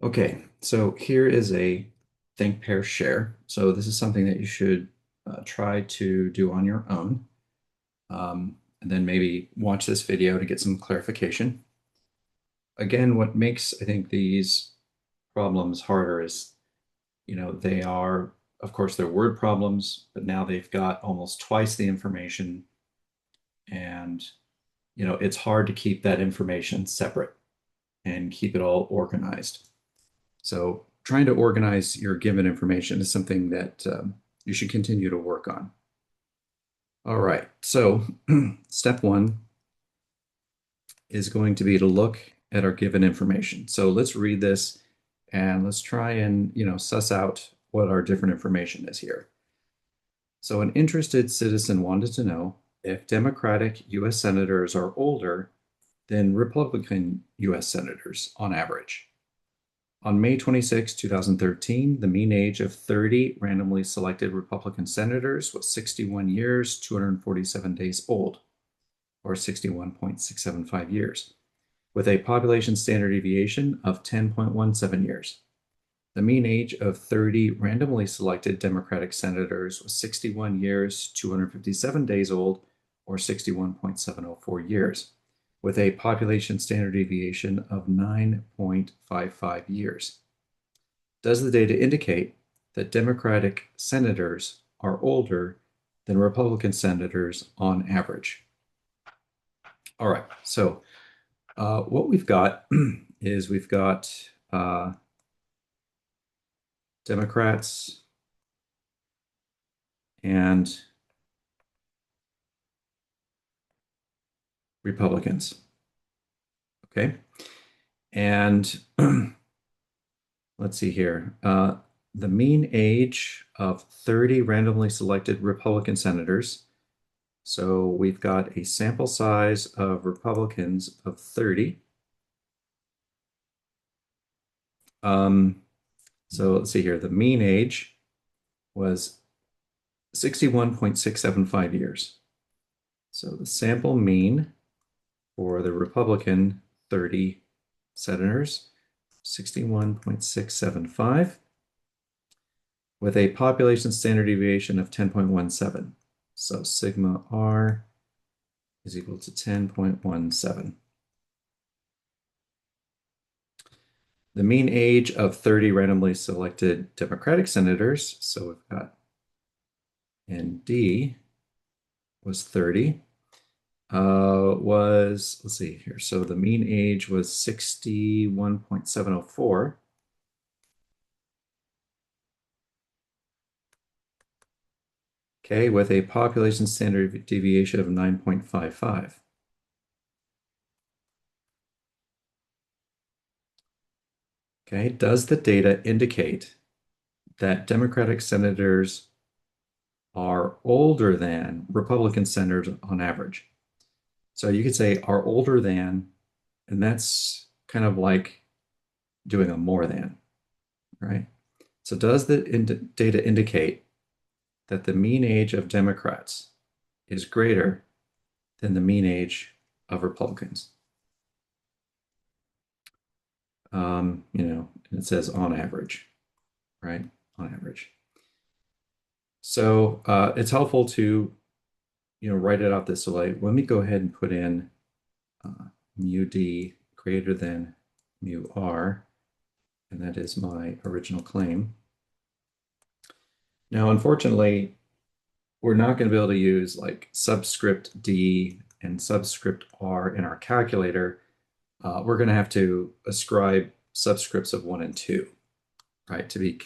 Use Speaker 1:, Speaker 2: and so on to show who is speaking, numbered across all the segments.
Speaker 1: Okay, so here is a think, pair, share. So this is something that you should try to do on your own, and then maybe watch this video to get some clarification. Again, what makes, I think, these problems harder is, they are, of course, they're word problems, but now they've got almost twice the information, and, it's hard to keep that information separate and keep it all organized. So trying to organize your given information is something that you should continue to work on. All right, so step one is going to be to look at our given information. So let's read this and let's try and, suss out what our different information is here. So an interested citizen wanted to know if Democratic US senators are older than Republican US senators on average. On May 26, 2013, the mean age of 30 randomly selected Republican senators was 61 years, 247 days old, or 61.675 years, with a population standard deviation of 10.17 years. The mean age of 30 randomly selected Democratic senators was 61 years, 257 days old, or 61.704 years, with a population standard deviation of 9.55 years. Does the data indicate that Democratic senators are older than Republican senators on average? All right, so what we've got is we've got Democrats and Republicans. Okay, and let's see here. The mean age of 30 randomly selected Republican senators. So we've got a sample size of Republicans of 30. So let's see here. The mean age was 61.675 years. So the sample mean for the Republican 30 senators, 61.675, with a population standard deviation of 10.17. So sigma R is equal to 10.17. The mean age of 30 randomly selected Democratic senators, so we've got ND was 30, let's see here. So the mean age was 61.704. Okay, with a population standard deviation of 9.55. Okay, does the data indicate that Democratic senators are older than Republican senators on average? So you could say are older than, and that's kind of like doing a more than, right? So does the data indicate that the mean age of Democrats is greater than the mean age of Republicans? It says on average, right? On average. So it's helpful to, write it out this way. Let me go ahead and put in mu d greater than mu r, and that is my original claim. Now, unfortunately, we're not going to be able to use like subscript d and subscript r in our calculator. We're going to have to ascribe subscripts of 1 and 2, right, to be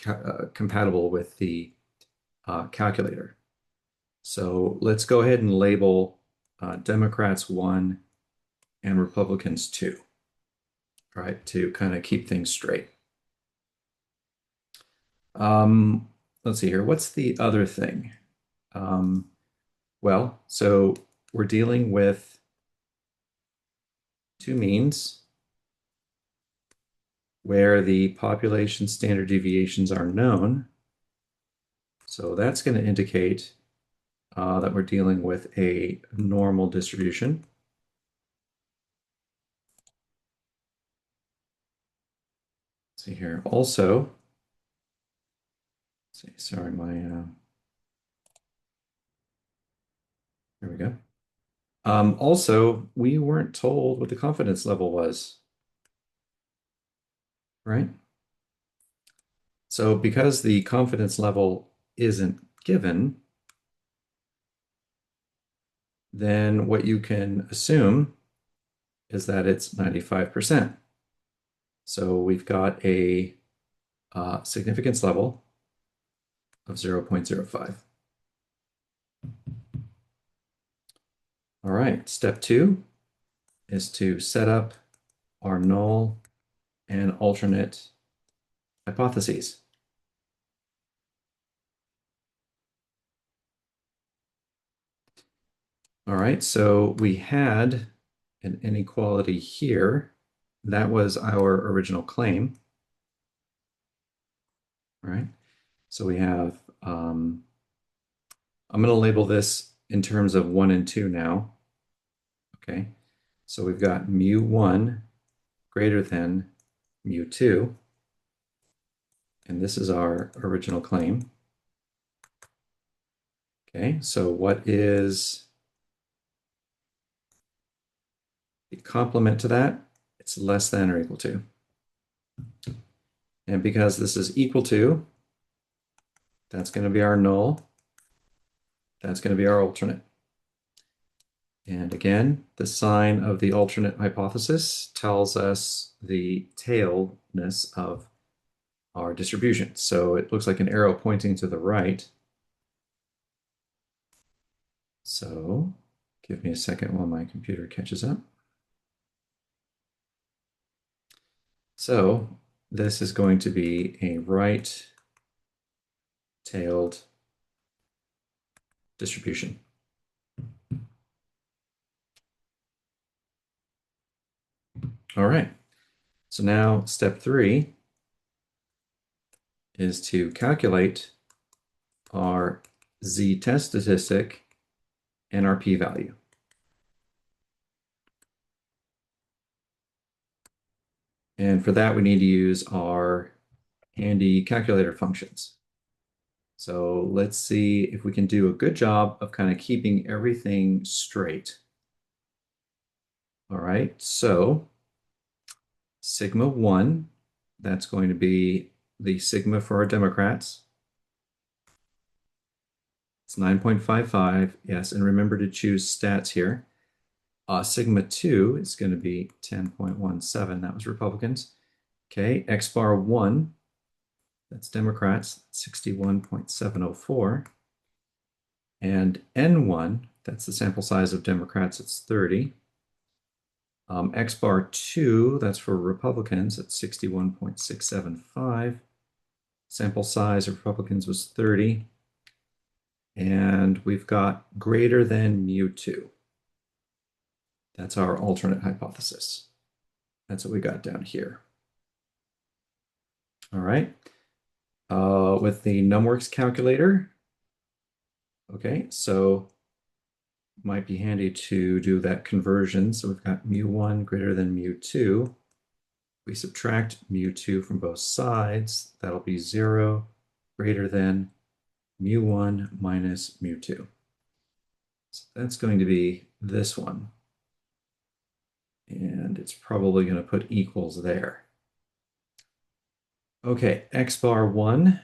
Speaker 1: compatible with the calculator. So let's go ahead and label Democrats 1 and Republicans 2, right, to kind of keep things straight. Let's see here. What's the other thing? Well, so we're dealing with two means where the population standard deviations are known. So that's going to indicate that we're dealing with a normal distribution. see here. Also, let's see, sorry, there we go. Also, we weren't told what the confidence level was, right? So because the confidence level isn't given, then what you can assume is that it's 95%. So we've got a significance level of 0.05. All right, step 2 is to set up our null and alternate hypotheses. All right, so we had an inequality here. That was our original claim, right? So we have, I'm going to label this in terms of 1 and 2 now. Okay, so we've got mu1 greater than mu2, and this is our original claim. Okay, so what is the complement to that? It's less than or equal to. And because this is equal to, that's going to be our null. That's going to be our alternate. And again, the sign of the alternate hypothesis tells us the tailness of our distribution. So it looks like an arrow pointing to the right. So give me a second while my computer catches up. So this is going to be a right-tailed distribution. All right. So now step 3 is to calculate our z-test statistic and our p-value. And for that, we need to use our handy calculator functions. So let's see if we can do a good job of kind of keeping everything straight. All right, so sigma 1, that's going to be the sigma for our Democrats. It's 9.55, yes, and remember to choose stats here. Sigma 2 is going to be 10.17, that was Republicans. Okay, X bar 1, that's Democrats, 61.704. And N1, that's the sample size of Democrats, it's 30. X bar 2, that's for Republicans, it's 61.675. Sample size of Republicans was 30. And we've got greater than mu2. That's our alternate hypothesis. That's what we got down here. All right. With the numworks calculator, okay, so might be handy to do that conversion. So we've got mu1 greater than mu2. We subtract mu2 from both sides. That'll be 0 greater than mu1 minus mu2. So that's going to be this one. And it's probably going to put equals there. Okay, X bar 1.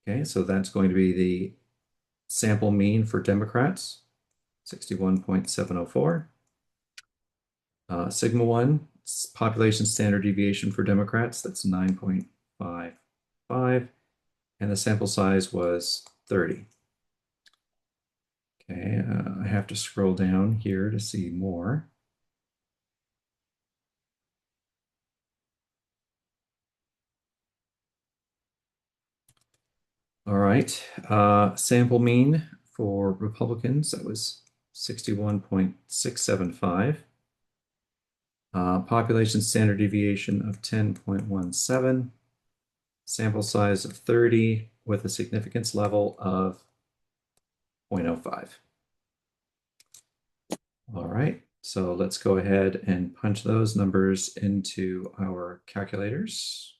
Speaker 1: Okay, so that's going to be the sample mean for Democrats, 61.704. Sigma 1, population standard deviation for Democrats, that's 9.55. And the sample size was 30. Okay, I have to scroll down here to see more. All right, sample mean for Republicans, that was 61.675. Population standard deviation of 10.17. Sample size of 30 with a significance level of 0.05. All right, So let's go ahead and punch those numbers into our calculators.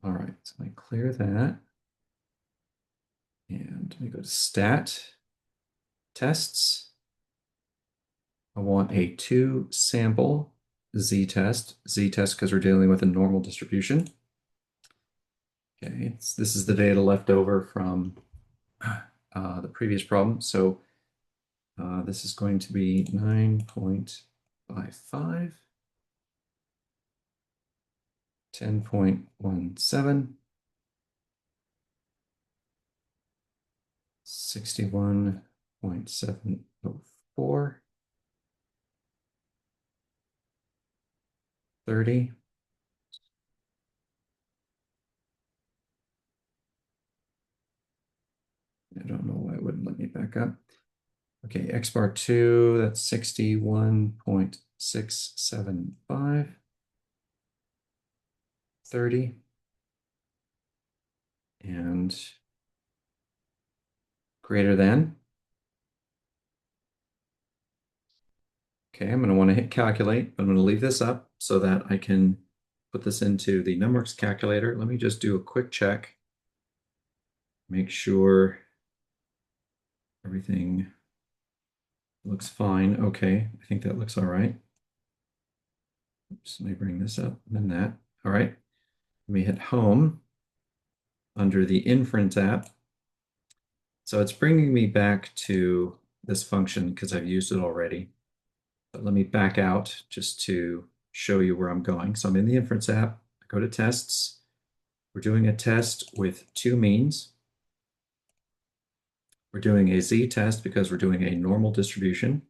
Speaker 1: All right, so let me clear that. And let me go to stat, tests. I want a 2-sample z-test because we're dealing with a normal distribution. Okay, this is the data left over from the previous problem. So this is going to be 9.55, 10.17, 61.704, 30. I don't know why it wouldn't let me back up. Okay, X bar 2, that's 61.675, 30, and greater than. Okay, I'm going to want to hit calculate. I'm going to leave this up so that I can put this into the numworks calculator. Let me just do a quick check. Make sure everything looks fine. Okay, I think that looks all right. Oops, let me bring this up and then that. All right, let me hit home under the inference app. So it's bringing me back to this function because I've used it already. But let me back out just to show you where I'm going. So I'm in the inference app. I go to tests. We're doing a test with 2 means. We're doing a z-test because we're doing a normal distribution.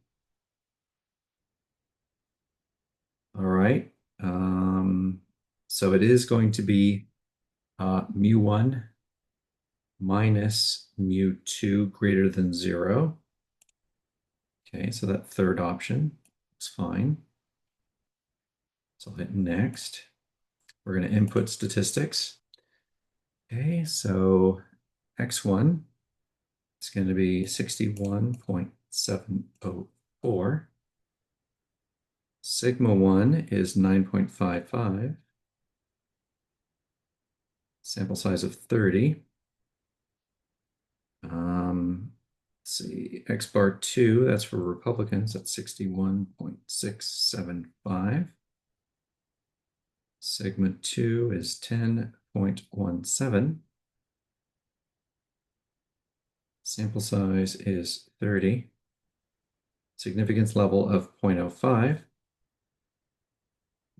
Speaker 1: All right. So it is going to be mu1 minus mu2 greater than 0. Okay, so that third option is fine. So I'll hit next. We're going to input statistics. Okay, so x1 is going to be 61.704. Sigma 1 is 9.55. Sample size of 30. Let's see, X bar 2, that's for Republicans, that's 61.675. Sigma 2 is 10.17. Sample size is 30. Significance level of 0.05.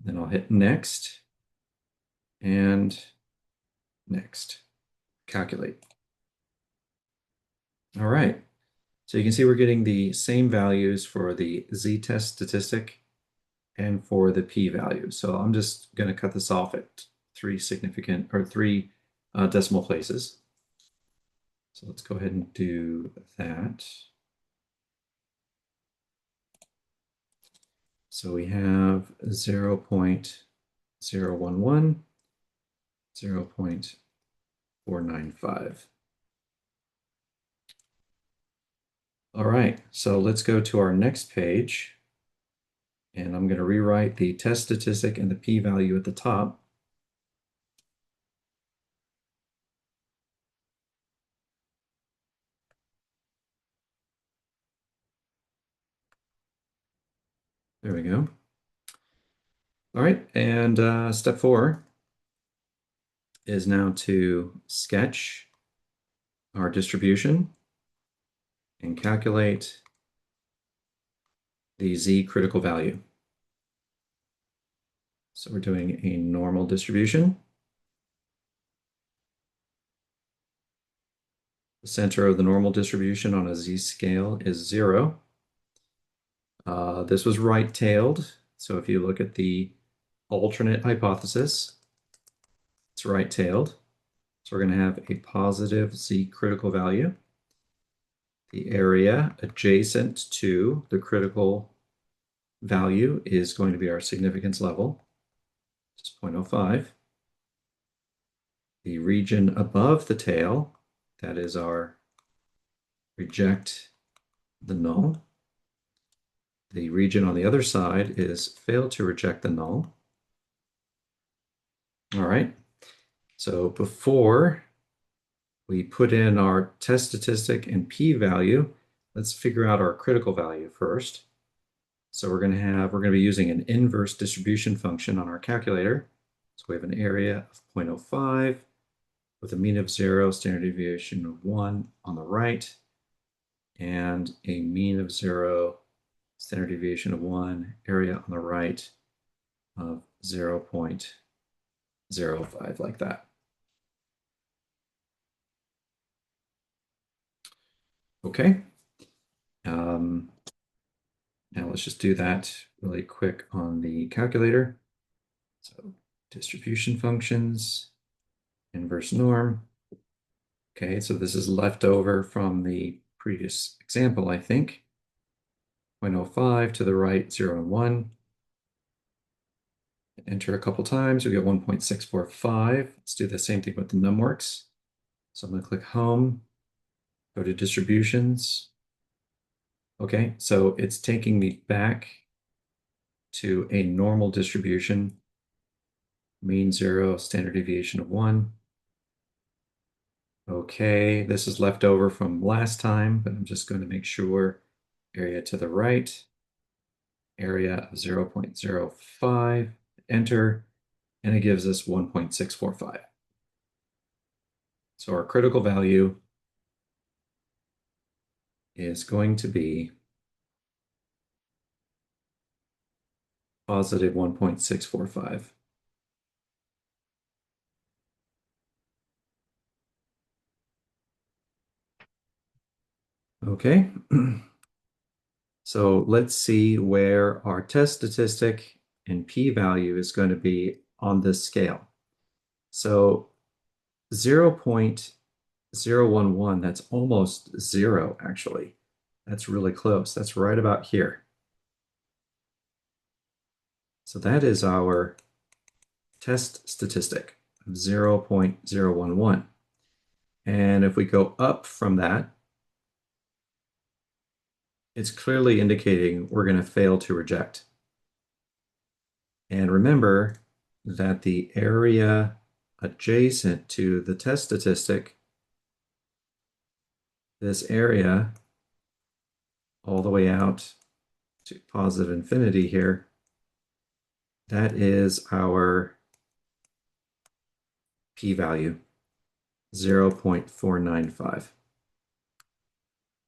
Speaker 1: Then I'll hit next and next. Calculate. All right. So you can see we're getting the same values for the z-test statistic and for the p-value. So I'm just going to cut this off at 3 decimal places. So let's go ahead and do that. So we have 0.011, 0.495. All right, so let's go to our next page. And I'm going to rewrite the test statistic and the p-value at the top. There we go. All right, and step 4 is now to sketch our distribution and calculate the z critical value. So we're doing a normal distribution. The center of the normal distribution on a z-scale is 0. This was right-tailed, so if you look at the alternate hypothesis, it's right-tailed. So we're going to have a positive z critical value. The area adjacent to the critical value is going to be our significance level, which is 0.05. The region above the tail, that is our reject the null. The region on the other side is fail to reject the null. All right. So before we put in our test statistic and p-value, let's figure out our critical value first. So we're going to be using an inverse distribution function on our calculator. So we have an area of 0.05 with a mean of 0, standard deviation of 1 on the right, and a mean of 0, standard deviation of 1, area on the right of 0.05, like that. Okay. Now let's just do that really quick on the calculator. So distribution functions, inverse norm. Okay, so this is left over from the previous example, I think. 0.05 to the right, 0 and 1. Enter a couple times, we get 1.645. Let's do the same thing with the numworks. So I'm going to click Home, go to Distributions. Okay, so it's taking me back to a normal distribution, mean 0, standard deviation of 1. Okay, this is left over from last time, but I'm just going to make sure area to the right, area of 0.05, enter, and it gives us 1.645. So our critical value is going to be positive 1.645. Okay, so let's see where our test statistic and p-value is going to be on this scale. So 0.011, that's almost 0, actually. That's really close. That's right about here. So that is our test statistic of 0.011. And if we go up from that, it's clearly indicating we're going to fail to reject. And remember that the area adjacent to the test statistic, this area all the way out to positive infinity here, that is our p-value, 0.495.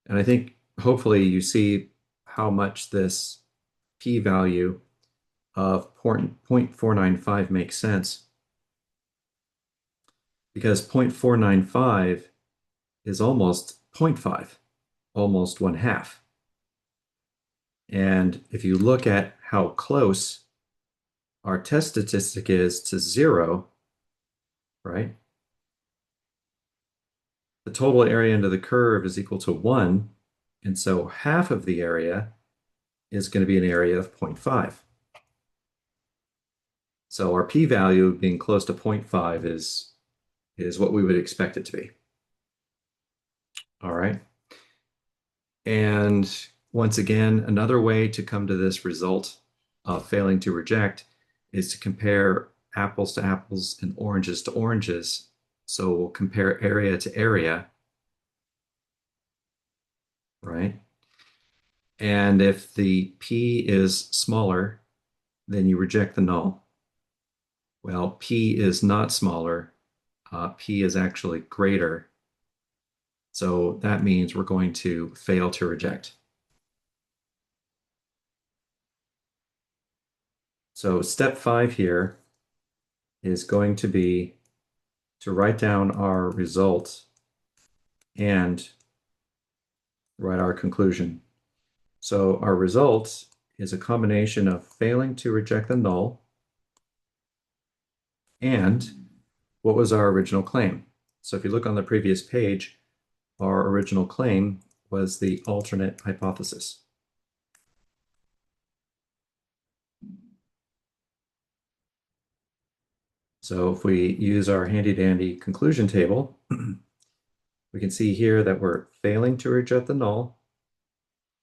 Speaker 1: And I think hopefully you see how much this p-value of 0.495 makes sense, because 0.495 is almost 0.5, almost 1/2. And if you look at how close our test statistic is to 0, right? The total area under the curve is equal to 1, and so half of the area is going to be an area of 0.5. So our p-value being close to 0.5 is what we would expect it to be. All right. And once again, another way to come to this result of failing to reject is to compare apples to apples and oranges to oranges. So we'll compare area to area, right? And if the p is smaller, then you reject the null. Well, p is not smaller. P is actually greater. So that means we're going to fail to reject. So step 5 here is going to be to write down our result and write our conclusion. So our result is a combination of failing to reject the null and what was our original claim. So if you look on the previous page, our original claim was the alternate hypothesis. So if we use our handy-dandy conclusion table, we can see here that we're failing to reject the null,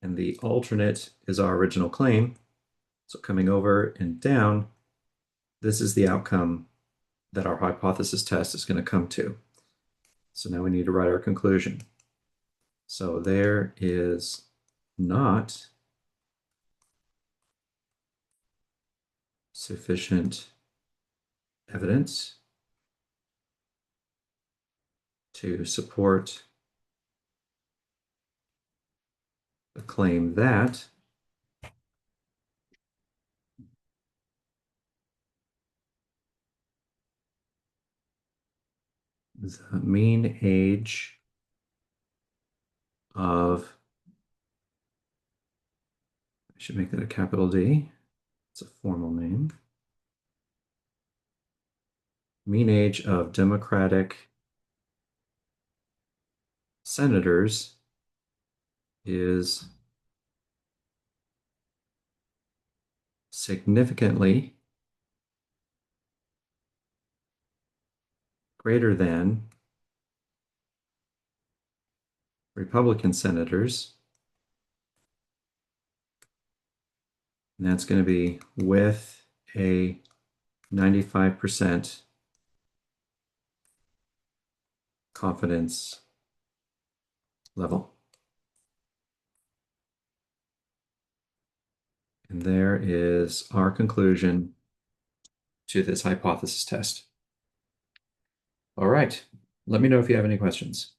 Speaker 1: and the alternate is our original claim. So coming over and down, this is the outcome that our hypothesis test is going to come to. So now we need to write our conclusion. So there is not sufficient evidence to support the claim that the mean age of, I should make that a capital D, it's a formal name, mean age of Democratic senators is significantly greater than Republican senators. And that's going to be with a 95% confidence level. And there is our conclusion to this hypothesis test. All right, let me know if you have any questions.